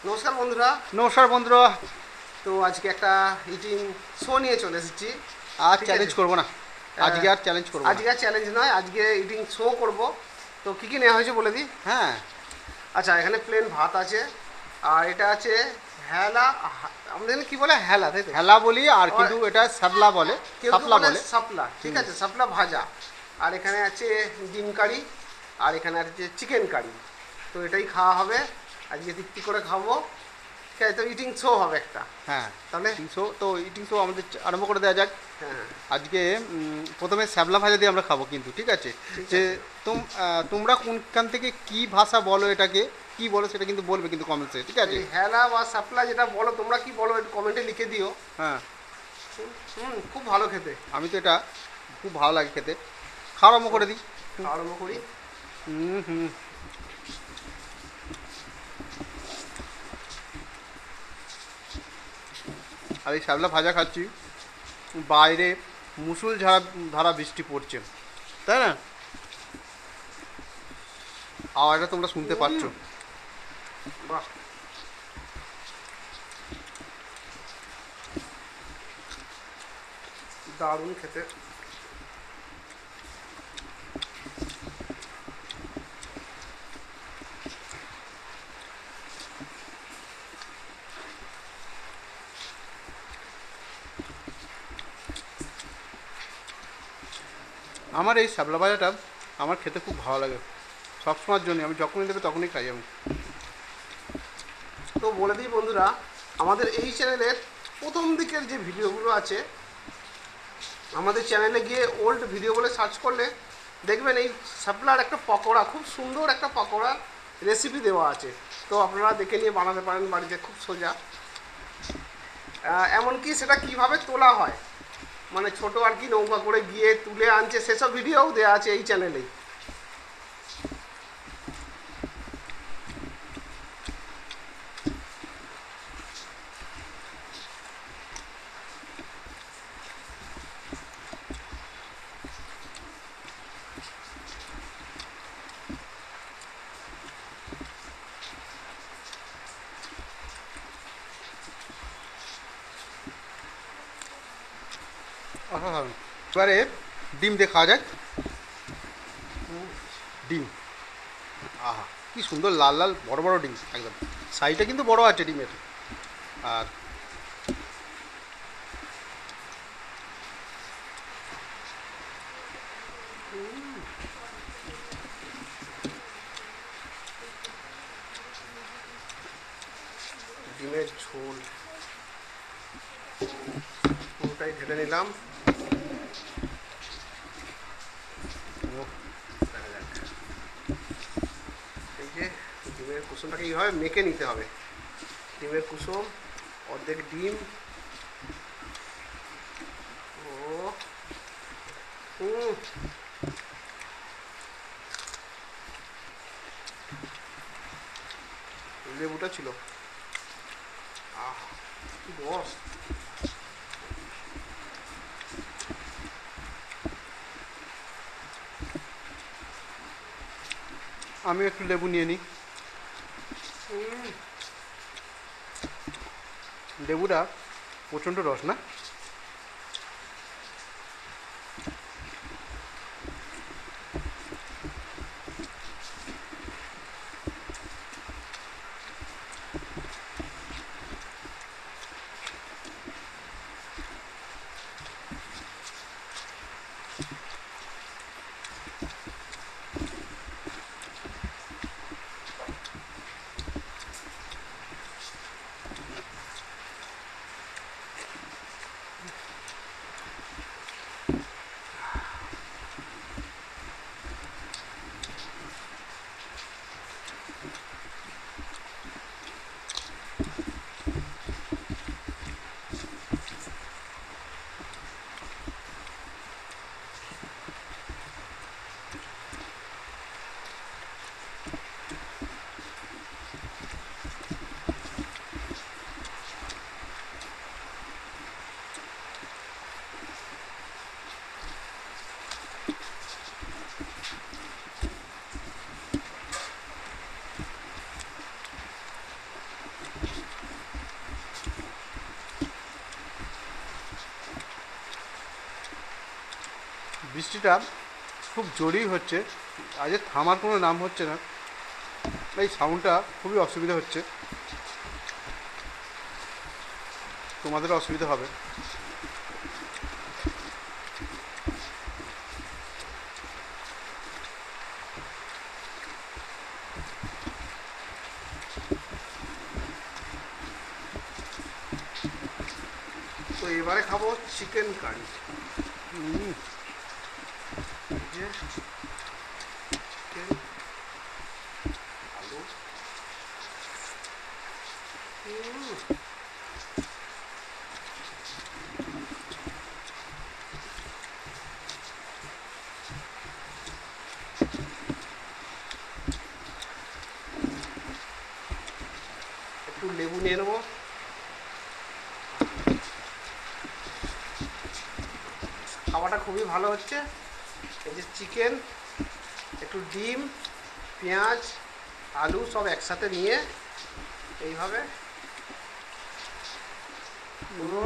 নমস্কার বন্ধুরা। নমস্কার বন্ধুরা। তো আজকে একটা ইটিং শো নিয়ে চলে এসেছি। আর ঠিক চ্যালেঞ্জ আছে। করবো না, আজকে আর চ্যালেঞ্জ করবো না। আজকে আর চ্যালেঞ্জ নয়, আজকে ইটিং শো করব। তো কী কী নেওয়া হয়েছে বলে দিই। হ্যাঁ, আচ্ছা, এখানে প্লেন ভাত আছে, আর এটা আছে হেলা। আমাদের এখানে কী বলে, হেলা, তাই তো? হেলা বলি, আর আবার কিন্তু এটা সাবলা বলে, কেউ কেউ সাপলা বলে বলে। শাপলা, ঠিক আছে, শাপলা ভাজা। আর এখানে আছে ডিম কারি, আর এখানে আছে চিকেন কারি। তো এটাই খাওয়া হবে, আজকে তৃপ্তি করে খাবো। ঠিক আছে, তো ইটিং শো হবে একটা। হ্যাঁ, তাহলে ইটিং শো, তো ইটিং শো আমাদের আরম্ভ করে দেওয়া যাক। হ্যাঁ, আজকে প্রথমে শ্যাবলা ভাজা দিয়ে আমরা খাবো কিন্তু, ঠিক আছে? ঠিক যে আছে। তোমরা কোনখান থেকে কি ভাষা বলো, এটাকে কি বলো সেটা কিন্তু বলবে কিন্তু কমেন্টসে, ঠিক আছে? এই হেলা বা শাপলা যেটা বলো, তোমরা কি বলো একটু কমেন্টে লিখে দিও। হ্যাঁ, খুব ভালো খেতে। আমি তো এটা খুব ভালো লাগে খেতে। খাওয়া আরম্ভ করে দিই। খাওয়া আরম্ভ করি। হুম হুম। আর এই শ্যাবলা ভাজা খাচ্ছি, বাইরে মুষুল ধারা বৃষ্টি পড়ছে, তাই না? আওয়াজটা তোমরা শুনতে পাচ্ছ। বাহ, দারুণ খেতে। আমার এই শ্যাবলা ভাজাটা আমার খেতে খুব ভালো লাগে, সবসময়ের জন্য। আমি যখনই দেবে তখনই খাই আমি। তো বলে দিই বন্ধুরা, আমাদের এই চ্যানেলের প্রথম দিকের যে ভিডিওগুলো আছে, আমাদের চ্যানেলে গিয়ে ওল্ড ভিডিও বলে সার্চ করলে দেখবেন এই শাপলার একটা পকোড়া, খুব সুন্দর একটা পকোড়া রেসিপি দেওয়া আছে। তো আপনারা দেখে নিয়ে বানাতে পারেন বাড়িতে, খুব সোজা। এমনকি সেটা কিভাবে তোলা হয়, মানে ছোট আর কি নৌকা করে গিয়ে তুলে আনছে, সেসব ভিডিওও দেওয়া আছে এই চ্যানেলেই। আহা, এবারে ডিম দিয়ে খাওয়া যাক। ডিম, আহা কি সুন্দর লাল লাল বড় বড় ডিম, একদম সাইজটা কিন্তু বড় আছে ডিমের। আর ডিমের ঝোল পুরোটাই ঢেলে নিলাম। ও, দেখা যাক। এই যে ডিমের কুসুমটাকে এইভাবে মেখে নিতে হবে। ডিমের কুসুম, অর্ধেক ডিম। ও, হুম, লেবুটা ছিল, আহ কি বস। আমি একটু লেবু নিয়ে নিই। লেবুটা প্রচণ্ড রস না? বৃষ্টিটা খুব জোরেই হচ্ছে, আজ থামার কোনো নাম হচ্ছে না। এই সাউন্ডটা খুবই অসুবিধা হচ্ছে, তোমাদেরও অসুবিধা হবে। তো এবারে খাবো চিকেন কারি। চিকেন আলু, একটু লেবু নিয়ে নেবো। খাওয়াটা খুবই ভালো হচ্ছে। এই যে চিকেন, একটু ডিম, পেঁয়াজ, আলু সব একসাথে নিয়ে এইভাবে পুরো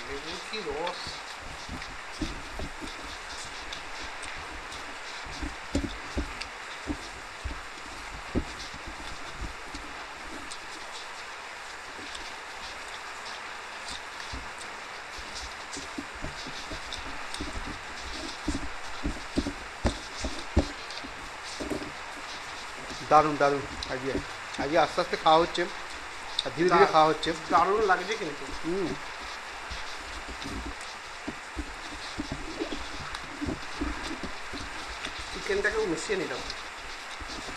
লেবুর কি রস। দারুণ দারুণ। আজকে আজকে আস্তে আস্তে খাওয়া হচ্ছে, আর ধীরে ধীরে খাওয়া হচ্ছে। দারুণ লাগছে কিন্তু। চিকেনটাকেও মিশিয়ে নিলাম,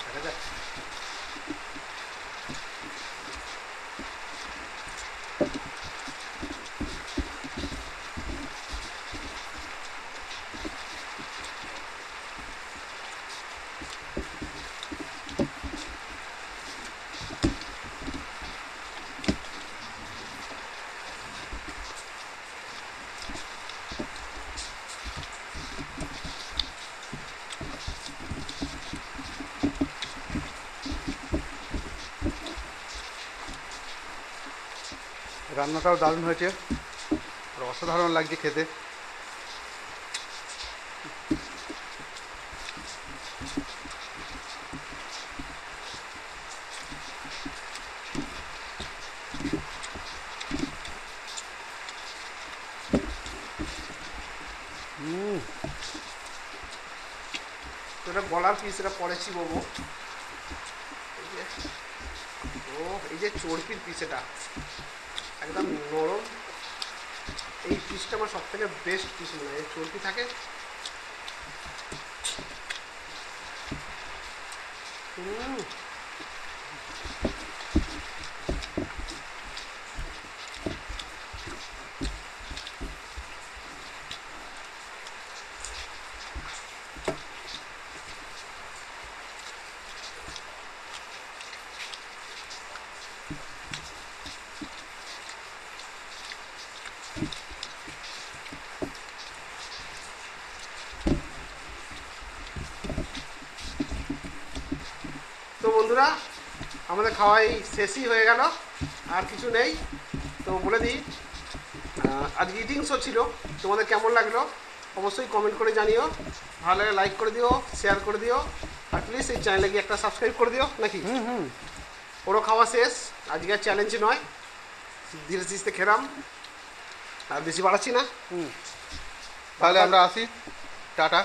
দেখা যাক। রান্নাটাও দারুণ হয়েছে, আর অসাধারণ লাগছে খেতে। তো এটা গলার পিস, এটা পরে চিবোবো। এই যে চর্বির পিস, এটা একদম নরম। এই পিসটা আমার সব থেকে বেস্ট পিস মনে হয়, চর্বি থাকে। তো বন্ধুরা, আমাদের খাওয়াই শেষই হয়ে গেল, আর কিছু নেই। তো বলে দিই, আজকে ইটিং শো ছিল, তোমাদের কেমন লাগলো অবশ্যই কমেন্ট করে জানিও। ভালো লাগে লাইক করে দিও, শেয়ার করে দিও, আর প্লিজ এই চ্যানেলে গিয়ে একটা সাবস্ক্রাইব করে দিও নাকি। ওরও খাওয়া শেষ, আজকে আর চ্যালেঞ্জ নয়, ধীরে ধীরে খেলাম, আর বেশি বাড়াচ্ছি না। তাহলে আমরা আসি, টাটা।